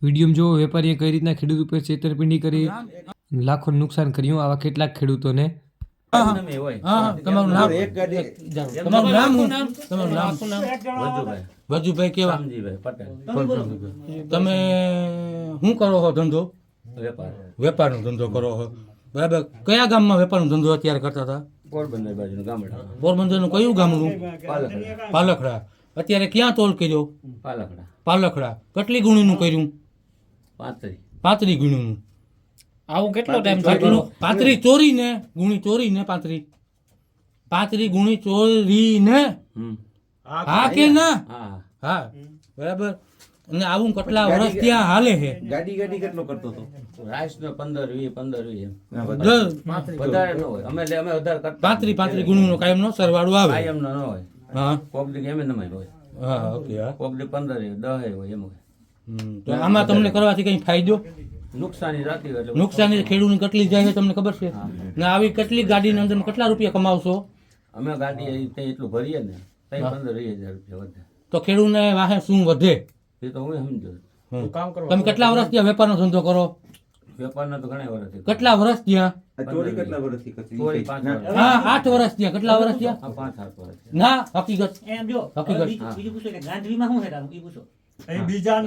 વિડીયોમાં જો વેપારીએ કઈ રીતના ખેડૂત ઉપર છેતરપિંડી કરી લાખોનું નુકસાન કર્યું, આવા કેટલાક ખેડૂતોને વજુભાઈ કેવા તમે શું કરો છો ધંધો? વેપારનો ધંધો કરો છો, બરાબર. કયા ગામમાં વેપારનો ધંધો અત્યારે કરતા હતા? પોરબંદર બાજુનું ગામડું. પોરબંદરનું કયું ગામનું? પાલખડા. અત્યારે ક્યાં તોલ કર્યો? પાલખડા. કેટલી ગુણીનું કર્યું? 35 ગુણીનું. આવું કેટલો ટાઈમ થયો? 35 ચોરીને ગુણી ચોરીને 35 ગુણી ચોરીને. હા કે ના? હા, બરાબર. અને આવું કેટલા વર્ષ ત્યાં હાલે છે? ગાડી કેટલો કરતો હતો? રાઈસ નો 15-20 એમ. વધારે ન હોય. અમે વધારે કરતા. 35 ગુણીનો કાયમનો સરવાળો આવે. કાયમનો ન હોય. હા, કોક દી એમ નમાય હોય. હા, ઓકે. હા, કોક દી 15 10 હોય એમ હોય. તો આમાં તમને કરવાથી કઈ ફાયદો? નુકસાની રાતી હોય એટલે નુકસાની ખેડૂતની કેટલી જાય છે તમને ખબર છે? ને આવી કેટલી ગાડીની અંદર કેટલા રૂપિયા કમાવશો? અમે ગાડી એટલું ભરીએ ને 15-20 હજાર રૂપિયા વધે. તો ખેડૂતને વાહે શું વધે? એ તો હું સમજો. તમે કેટલા વર્ષ ત્યાં વેપારનો ધંધો કરો? વેપારના તો ઘણા વર્ષ. કેટલા વર્ષ ત્યાં? ચોરી કેટલા વર્ષથી કરતી? ચોરી 5 વર્ષ. હા, 8 વર્ષ ત્યાં. કેટલા વર્ષ ત્યાં? 5-7 વર્ષ. ના, હકીકત એમ જો હકીકત બીજું પૂછો કે ગાંધીમાં શું છે તારું? એ પૂછો. બીજા